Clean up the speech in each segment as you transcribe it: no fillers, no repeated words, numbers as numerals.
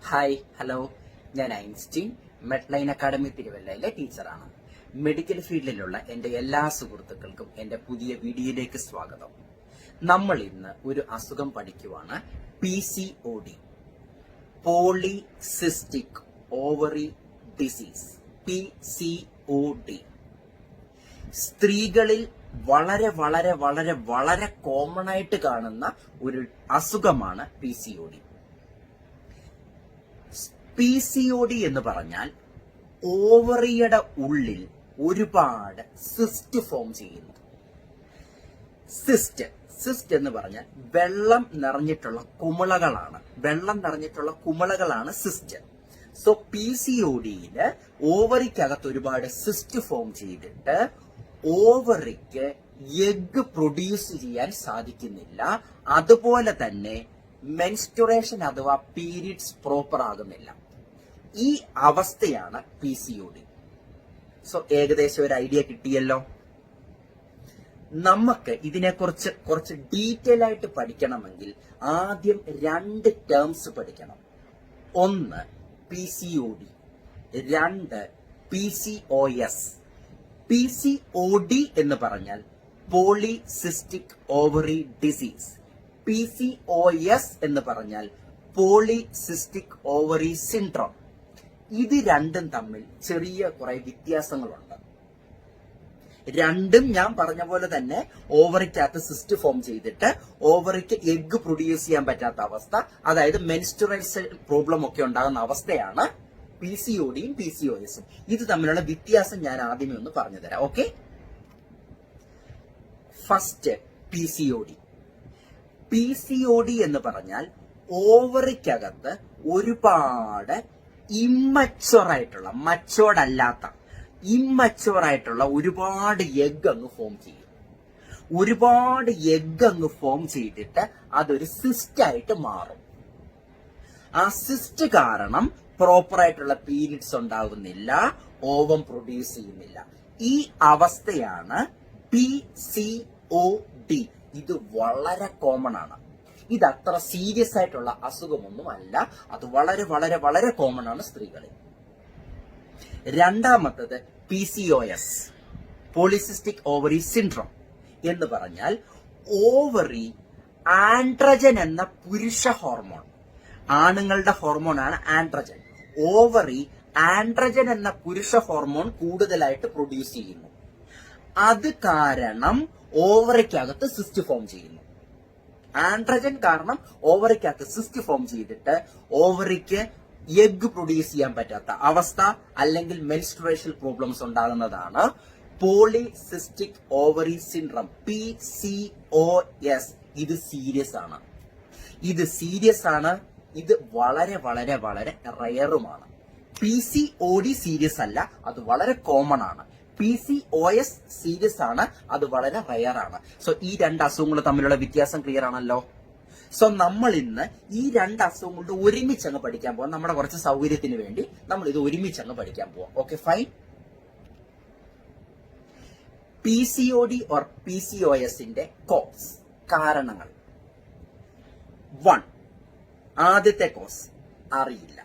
Hi hello, ഞാൻ Einstein, MEDLINE academy തിരുവല്ലയിലെ ടീച്ചറാണ്. Medical ഫീൽഡിലുള്ള എൻ്റെ എല്ലാ സുഹൃത്തുക്കൾക്കും എൻ്റെ പുതിയ വീഡിയോയിലേക്ക് സ്വാഗതം. നമ്മൾ ഇന്ന് ഒരു അസുഖം പഠിക്കുവാണ്, PCOD, polycystic ovary disease, PCOD. സ്ത്രീകളിൽ വളരെ വളരെ വളരെ വളരെ കോമൺ ആയിട്ട് കാണുന്ന ഒരു അസുഖമാണ് PCOD. PCOD എന്ന് പറഞ്ഞാൽ ഓവറിയുടെ ഉള്ളിൽ ഒരുപാട് സിസ്റ്റ് ഫോം ചെയ്യുന്നു. സിസ്റ്റ് എന്ന് പറഞ്ഞാൽ വെള്ളം നിറഞ്ഞിട്ടുള്ള കുമിളകളാണ് സിസ്റ്റ്. സോ PCODയില് ഓവറിക്കകത്ത് ഒരുപാട് സിസ്റ്റ് ഫോം ചെയ്തിട്ട് ഓവറിക്ക് എഗ് പ്രൊഡ്യൂസ് ചെയ്യാൻ സാധിക്കുന്നില്ല. അതുപോലെ തന്നെ മെൻസ്റ്റുറേഷൻ അഥവാ പീരിയഡ്സ് പ്രോപ്പർ ആകുന്നില്ല. ഈ അവസ്ഥയാണ് PCOD. സോ ഏകദേശം ഒരു ഐഡിയ കിട്ടിയല്ലോ. നമുക്ക് ഇതിനെക്കുറിച്ച് കുറച്ച് ഡീറ്റെയിൽ ആയിട്ട് പഠിക്കണമെങ്കിൽ ആദ്യം രണ്ട് ടേംസ് പഠിക്കണം. ഒന്ന് PCOD, രണ്ട് PCOS. PCOD എന്ന് പറഞ്ഞാൽ പോളിസിസ്റ്റിക് ഓവറി ഡിസീസ്, PCOS എന്ന് പറഞ്ഞാൽ പോളിസിസ്റ്റിക് ഓവറി സിൻഡ്രോം. ഇത് രണ്ടും തമ്മിൽ ചെറിയ കുറെ വ്യത്യാസങ്ങളുണ്ട്. രണ്ടും ഞാൻ പറഞ്ഞ പോലെ തന്നെ ഓവറിക്കകത്ത് സിസ്റ്റ് ഫോം ചെയ്തിട്ട് ഓവറിക്ക് എഗ് പ്രൊഡ്യൂസ് ചെയ്യാൻ പറ്റാത്ത അവസ്ഥ, അതായത് മെൻസ്റ്റുറേഷൻ പ്രോബ്ലം ഒക്കെ ഉണ്ടാകുന്ന അവസ്ഥയാണ് PCODയും PCOSും. ഇത് തമ്മിലുള്ള വ്യത്യാസം ഞാൻ ആദ്യമേ ഒന്ന് പറഞ്ഞു തരാം. ഓക്കെ, ഫസ്റ്റ് PCOD എന്ന് പറഞ്ഞാൽ ഓവറിക്കകത്ത് ഒരുപാട് മച്ചുവേർഡ് ആയിട്ടുള്ള ഒരുപാട് എഗ് അങ്ങ് ഫോം ചെയ്യും. ഒരുപാട് എഗ് അങ്ങ് ഫോം ചെയ്തിട്ട് അതൊരു സിസ്റ്റ് ആയിട്ട് മാറും. ആ സിസ്റ്റ് കാരണം പ്രോപ്പർ ആയിട്ടുള്ള പീരിയഡ്സ് ഉണ്ടാകുന്നില്ല, ഓവം പ്രൊഡ്യൂസ് ചെയ്യുന്നില്ല. ഈ അവസ്ഥയാണ് PCOD. ഇത് വളരെ കോമൺ ആണ്. ഇത് അത്ര സീരിയസ് ആയിട്ടുള്ള അസുഖമൊന്നുമല്ല. അത് വളരെ വളരെ വളരെ കോമൺ ആണ് സ്ത്രീകളിൽ. രണ്ടാമത്തത് PCOS, പോളിസിസ്റ്റിക് ഓവറി സിൻഡ്രോം എന്ന് പറഞ്ഞാൽ ഓവറി ആൻഡ്രജൻ എന്ന പുരുഷ ഹോർമോൺ, ആണുങ്ങളുടെ ഹോർമോണാണ് ആൻഡ്രജൻ. ഓവറി ആൻഡ്രജൻ എന്ന പുരുഷ ഹോർമോൺ കൂടുതലായിട്ട് പ്രൊഡ്യൂസ് ചെയ്യുന്നു. അത് കാരണം ഓവറിക്കകത്ത് സിസ്റ്റ് ഫോം ചെയ്യുന്നു. ആൻഡ്രജൻ കാരണം ഓവറിക്കകത്ത് സിസ്റ്റ് ഫോം ചെയ്തിട്ട് ഓവറിക്ക് എഗ് പ്രൊഡ്യൂസ് ചെയ്യാൻ പറ്റാത്ത അവസ്ഥ അല്ലെങ്കിൽ മെൻസ്ട്രുവേഷൻ പ്രോബ്ലംസ് ഉണ്ടാകുന്നതാണ് പോളിസിസ്റ്റിക് ഓവറി സിൻഡ്രോം, PCOS. ഇത് സീരിയസ് ആണ്. ഇത് വളരെ വളരെ വളരെ റയറുമാണ്. PCOD സീരിയസ് അല്ല, അത് വളരെ കോമൺ ആണ്. PCOS സീരിയസ് ആണ്, അത് വളരെ റയർ ആണ്. സോ ഈ രണ്ട് അസുഖങ്ങൾ തമ്മിലുള്ള വ്യത്യാസം ക്ലിയർ ആണല്ലോ. സോ നമ്മൾ ഇന്ന് ഈ രണ്ട് അസുഖങ്ങളുടെ ഒരുമിച്ച് അങ്ങ് പഠിക്കാൻ പോവാം. നമ്മുടെ കുറച്ച് സൗകര്യത്തിന് വേണ്ടി നമ്മൾ ഇത് ഒരുമിച്ച് അങ്ങ് പഠിക്കാൻ പോവാം. Okay, fine. PCOD ഓർ PCOSന്റെ കോസ്, കാരണങ്ങൾ. 1, ആദ്യത്തെ കോസ് അറിയില്ല.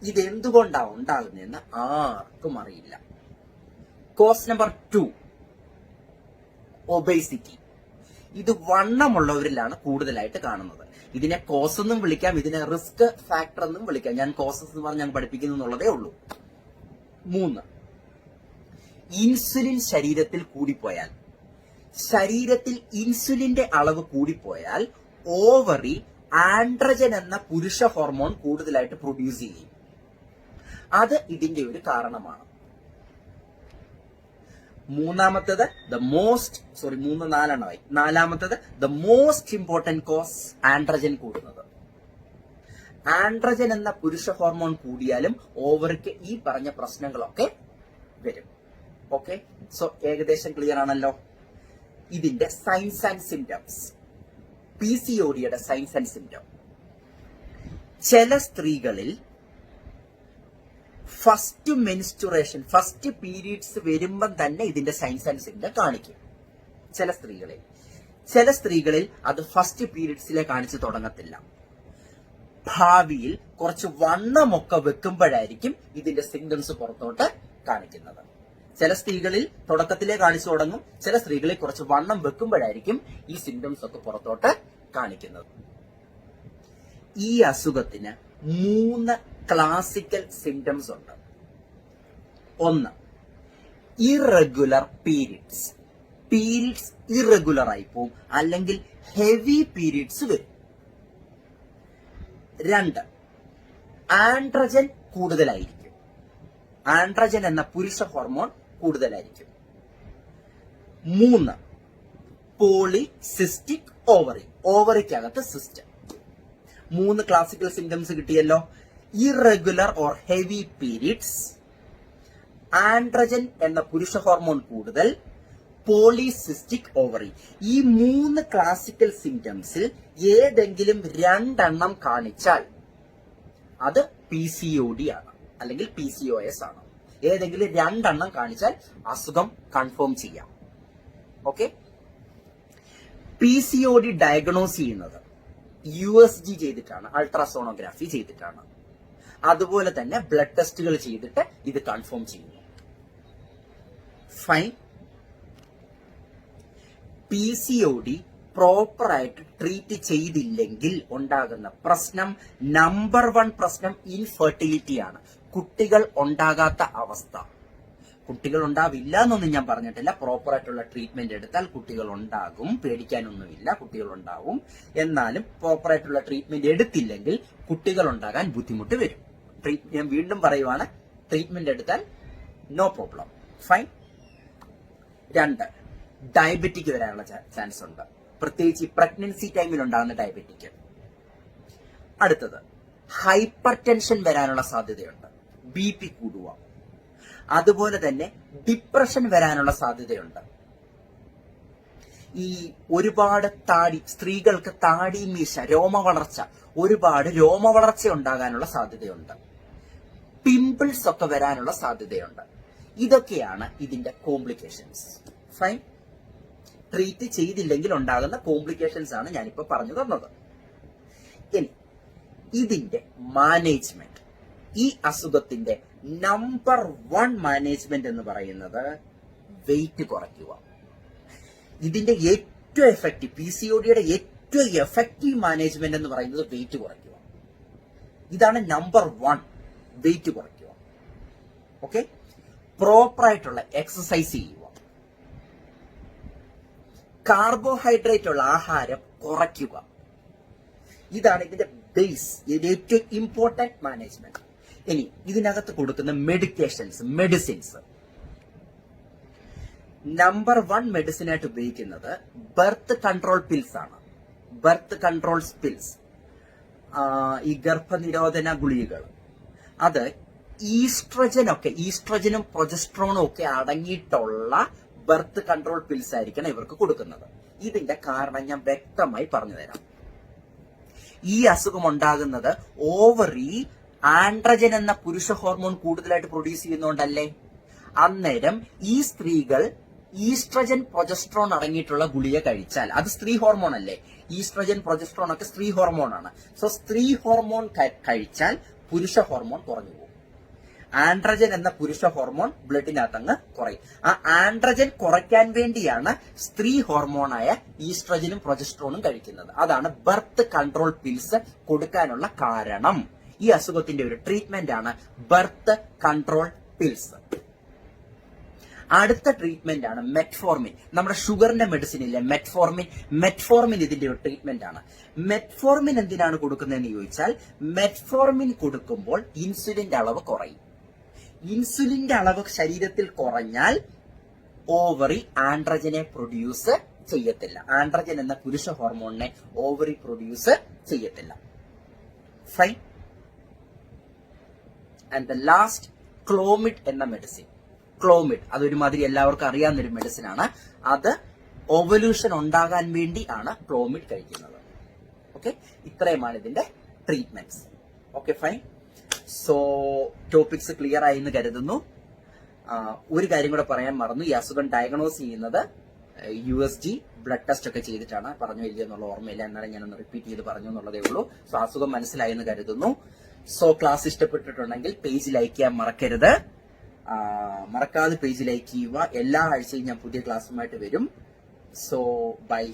ഇതെന്തുകൊണ്ടാണ് ഉണ്ടാകുന്നതെന്ന് ആർക്കും അറിയില്ല. Cause number 2, obesity. ഇത് വണ്ണമുള്ളവരിലാണ് കൂടുതലായിട്ട് കാണുന്നത്. ഇതിനെ കോസ് എന്നും വിളിക്കാം, ഇതിനെ റിസ്ക് ഫാക്ടർ എന്നും വിളിക്കാം. ഞാൻ കോസസ് എന്ന് പറഞ്ഞ് ഞാൻ പഠിപ്പിക്കുന്നു എന്നുള്ളതേ ഉള്ളൂ. 3, ഇൻസുലിൻ ശരീരത്തിൽ കൂടിപ്പോയാൽ, ശരീരത്തിൽ ഇൻസുലിന്റെ അളവ് കൂടിപ്പോയാൽ ഓവറി ആൻഡ്രജൻ എന്ന പുരുഷ ഹോർമോൺ കൂടുതലായിട്ട് പ്രൊഡ്യൂസ് ചെയ്യും. അത് ഇതിന്റെ ഒരു കാരണമാണ്. നാലാമത്തത് the most important cause, androgen കൂടുന്നത്. ആൻഡ്രജൻ എന്ന പുരുഷ ഹോർമോൺ കൂടിയാലും ഓവറിക്ക് ഈ പറഞ്ഞ പ്രശ്നങ്ങളൊക്കെ വരും. ഓക്കെ, സോ ഏകദേശം ക്ലിയർ ആണല്ലോ. ഇതിന്റെ സൈൻസ് ആൻഡ് സിംറ്റംസ്, PCODയുടെ സൈൻസ് ആൻഡ് സിംറ്റം. ചില സ്ത്രീകളിൽ ഫസ്റ്റ് പീരീഡ്സ് വരുമ്പം തന്നെ ഇതിന്റെ സൈൻസ് ആൻഡ് സിംറ്റം കാണിക്കും. ചില സ്ത്രീകളിൽ അത് ഫസ്റ്റ് പീരീഡ്സിലെ കാണിച്ചു തുടങ്ങത്തില്ല. ഭാവിയിൽ കുറച്ച് വണ്ണമൊക്കെ വെക്കുമ്പോഴായിരിക്കും ഇതിന്റെ സിംറ്റംസ് പുറത്തോട്ട് കാണിക്കുന്നത്. ചില സ്ത്രീകളിൽ തുടക്കത്തിലേ കാണിച്ചു തുടങ്ങും, ചില സ്ത്രീകളിൽ കുറച്ച് വണ്ണം വെക്കുമ്പോഴായിരിക്കും ഈ സിംറ്റംസ് ഒക്കെ പുറത്തോട്ട് കാണിക്കുന്നത്. ഈ അസുഖത്തിന് 3 ക്ലാസിക്കൽ സിംറ്റംസ് ഉണ്ട്. 1, ഇറഗുലർ പീരിയഡ്സ്. പീരിയഡ്സ് ഇറഗുലർ ആയി പോവും, അല്ലെങ്കിൽ ഹെവി പീരിയഡ്സ് വരും. 2, ആൻഡ്രജൻ കൂടുതലായിരിക്കും. ആൻഡ്രജൻ എന്ന പുരുഷ ഹോർമോൺ കൂടുതലായിരിക്കും. 3, പോളിസിസ്റ്റിക് ഓവറി. ഓവറിക്കകത്ത് സിസ്റ്റ്. 3 ക്ലാസിക്കൽ സിംറ്റംസ് കിട്ടിയല്ലോ. Irregular or heavy periods, androgen എന്ന പുരുഷ ഹോർമോൺ കൂടുതൽ, പോളിസിസ്റ്റിക് ഓവറി. ഈ 3 ക്ലാസിക്കൽ സിംറ്റംസിൽ ഏതെങ്കിലും 2 കാണിച്ചാൽ അത് PCOD ആണ്, അല്ലെങ്കിൽ PCOS ആണ്. ഏതെങ്കിലും 2 കാണിച്ചാൽ അസുഖം കൺഫേം ചെയ്യാം. ഓക്കെ. PCOD ഡയഗ്നോസ് ചെയ്യുന്നത് USG ചെയ്തിട്ടാണ്, അൾട്രാസോണോഗ്രാഫി ചെയ്തിട്ടാണ്. അതുപോലെ തന്നെ ബ്ലഡ് ടെസ്റ്റുകൾ ചെയ്തിട്ട് ഇത് കൺഫേം ചെയ്യുന്നു. ഫൈൻ. PCOD പ്രോപ്പർ ആയിട്ട് ട്രീറ്റ് ചെയ്തില്ലെങ്കിൽ ഉണ്ടാകുന്ന പ്രശ്നം, നമ്പർ 1 പ്രശ്നം ഇൻഫെർട്ടിലിറ്റി ആണ്. കുട്ടികൾ ഉണ്ടാകാത്ത അവസ്ഥ. കുട്ടികൾ ഉണ്ടാവില്ല എന്നൊന്നും ഞാൻ പറഞ്ഞിട്ടില്ല. പ്രോപ്പർ ആയിട്ടുള്ള ട്രീറ്റ്മെന്റ് എടുത്താൽ കുട്ടികൾ ഉണ്ടാകും, പേടിക്കാനൊന്നുമില്ല, കുട്ടികൾ ഉണ്ടാവും. എന്നാലും പ്രോപ്പർ ആയിട്ടുള്ള ട്രീറ്റ്മെന്റ് എടുത്തില്ലെങ്കിൽ കുട്ടികൾ ഉണ്ടാകാൻ ബുദ്ധിമുട്ട് വരും. ഞാൻ വീണ്ടും പറയുവാണ്, ട്രീറ്റ്മെന്റ് എടുത്താൽ നോ പ്രോബ്ലം. ഫൈൻ. 2, ഡയബറ്റിക് വരാനുള്ള ചാൻസ് ഉണ്ട്, പ്രത്യേകിച്ച് പ്രഗ്നൻസി ടൈമിൽ ഉണ്ടാകുന്ന ഡയബറ്റിക്. അടുത്തത്, ഹൈപ്പർ ടെൻഷൻ വരാനുള്ള സാധ്യതയുണ്ട്, BP കൂടുക. അതുപോലെ തന്നെ ഡിപ്രഷൻ വരാനുള്ള സാധ്യതയുണ്ട്. ഈ ഒരുപാട് താടി, സ്ത്രീകൾക്ക് താടി, മീശ, രോമവളർച്ച, ഒരുപാട് രോമവളർച്ച ഉണ്ടാകാനുള്ള സാധ്യതയുണ്ട്. പിമ്പിൾസ് ഒക്കെ വരാനുള്ള സാധ്യതയുണ്ട്. ഇതൊക്കെയാണ് ഇതിന്റെ കോംപ്ലിക്കേഷൻസ്. ഫൈൻ. ട്രീറ്റ് ചെയ്തില്ലെങ്കിൽ ഉണ്ടാകുന്ന കോംപ്ലിക്കേഷൻസ് ആണ് ഞാനിപ്പോ പറഞ്ഞു തന്നത്. ഇനി ഇതിന്റെ മാനേജ്മെന്റ്, ഈ അസുഖത്തിന്റെ നമ്പർ 1 മാനേജ്മെന്റ് എന്ന് പറയുന്നത് വെയിറ്റ് കുറയ്ക്കുക. ഇതിന്റെ ഏറ്റവും എഫക്റ്റീവ്, PCODയുടെ ഏറ്റവും എഫക്റ്റീവ് മാനേജ്മെന്റ് എന്ന് പറയുന്നത് വെയിറ്റ് കുറയ്ക്കുക. ഇതാണ് നമ്പർ 1, വെയിറ്റ് കുറയ്ക്കുക. ഓക്കെ. പ്രോപ്പർ ആയിട്ടുള്ള എക്സസൈസ് ചെയ്യുക. കാർബോഹൈഡ്രേറ്റ് ഉള്ള ആഹാരം കുറയ്ക്കുക. ഇതാണ് ഇതിന്റെ ബേസ്, ഇതിന്റെ ഏറ്റവും ഇമ്പോർട്ടന്റ് മാനേജ്മെന്റ്. ഇനി ഇതിനകത്ത് കൊടുക്കുന്ന മെഡിസിൻസ്. നമ്പർ 1 മെഡിസിൻ ആയിട്ട് ഉപയോഗിക്കുന്നത് ബർത്ത് കൺട്രോൾ പിൽസ് ആണ്. ബർത്ത് കൺട്രോൾ പിൽസ്, ഈ ഗർഭനിരോധന ഗുളികകൾ. അത് ഈസ്ട്രജനും പ്രൊജസ്ട്രോണും ഒക്കെ അടങ്ങിയിട്ടുള്ള ബർത്ത് കൺട്രോൾ പിൽസ് ആയിരിക്കണം ഇവർക്ക് കൊടുക്കുന്നത്. ഇതിന്റെ കാരണം ഞാൻ വ്യക്തമായി പറഞ്ഞു തരാം. ഈ അസുഖം ഉണ്ടാകുന്നത് ഓവറി ആൻഡ്രജൻ എന്ന പുരുഷ ഹോർമോൺ കൂടുതലായിട്ട് പ്രൊഡ്യൂസ് ചെയ്യുന്നതുകൊണ്ടല്ലേ? അന്നേരം ഈ സ്ത്രീകൾ ഈസ്ട്രജൻ പ്രൊജസ്ട്രോൺ അടങ്ങിയിട്ടുള്ള ഗുളിക കഴിച്ചാൽ, അത് സ്ത്രീ ഹോർമോൺ അല്ലേ? ഈസ്ട്രജൻ പ്രൊജസ്ട്രോൺ ഒക്കെ സ്ത്രീ ഹോർമോൺ ആണ്. സോ സ്ത്രീ ഹോർമോൺ കഴിച്ചാൽ പുരുഷ ഹോർമോൺ കുറഞ്ഞു പോകും. ആൻഡ്രജൻ എന്ന പുരുഷ ഹോർമോൺ ബ്ലഡിനകത്തങ്ങ് കുറയും. ആ ആൻഡ്രജൻ കുറയ്ക്കാൻ വേണ്ടിയാണ് സ്ത്രീ ഹോർമോണായ ഈസ്ട്രജനും പ്രൊജസ്ട്രോണും കഴിക്കുന്നത്. അതാണ് ബർത്ത് കൺട്രോൾ പിൽസ് കൊടുക്കാനുള്ള കാരണം. ഈ അസുഖത്തിന്റെ ഒരു ട്രീറ്റ്മെന്റ് ആണ് ബർത്ത് കൺട്രോൾ പിൽസ്. അടുത്ത ട്രീറ്റ്മെന്റ് ആണ് മെറ്റ്ഫോർമിൻ. നമ്മുടെ ഷുഗറിന്റെ മെഡിസിൻ ഇല്ലേ മെറ്റ്ഫോർമിൻ ഇതിന്റെ ഒരു ട്രീറ്റ്മെന്റ് ആണ്. മെറ്റ്ഫോർമിൻ എന്തിനാണ് കൊടുക്കുന്നതെന്ന് ചോദിച്ചാൽ, മെറ്റ്ഫോർമിൻ കൊടുക്കുമ്പോൾ ഇൻസുലിന്റെ അളവ് കുറയും. ഇൻസുലിന്റെ അളവ് ശരീരത്തിൽ കുറഞ്ഞാൽ ഓവറി ആൻഡ്രജനെ പ്രൊഡ്യൂസ് ചെയ്യത്തില്ല. ആൻഡ്രജൻ എന്ന പുരുഷ ഹോർമോണിനെ ഓവറി പ്രൊഡ്യൂസ് ചെയ്യത്തില്ല. Fine. And the last, Clomid എന്ന മെഡിസിൻ. ക്ലോമിഡ് അതൊരുമാതിരി എല്ലാവർക്കും അറിയാവുന്ന ഒരു മെഡിസിൻ ആണ്. അത് ഓവല്യൂഷൻ ഉണ്ടാകാൻ വേണ്ടി ആണ് ക്ലോമിഡ് കഴിക്കുന്നത്. ഓക്കെ, ഇത്രയുമാണ് ഇതിന്റെ treatments. Okay, fine. So topics clear ആയി എന്ന് കരുതുന്നു. ഒരു കാര്യം കൂടെ പറയാൻ മറന്നു. ഈ അസുഖം ഡയഗ്നോസ് ചെയ്യുന്നത് USG ബ്ലഡ് ടെസ്റ്റ് ഒക്കെ ചെയ്തിട്ടാണ്. പറഞ്ഞു ഇല്ല എന്നുള്ള ഓർമ്മയില്ല, എന്നാലും ഞാനൊന്ന് റിപ്പീറ്റ് ചെയ്ത് പറഞ്ഞു എന്നുള്ളതേ ഉള്ളൂ. സോ അസുഖം മനസ്സിലായി എന്ന് കരുതുന്നു. സോ ക്ലാസ് ഇഷ്ടപ്പെട്ടിട്ടുണ്ടെങ്കിൽ പേജ് ലൈക്ക് ചെയ്യാൻ മറക്കരുത്. മറക്കാതെ പേജ് ലൈക്ക് ചെയ്യുക. എല്ലാ ആഴ്ചയും ഞാൻ പുതിയ ക്ലാസ്സുമായിട്ട് വരും. So by.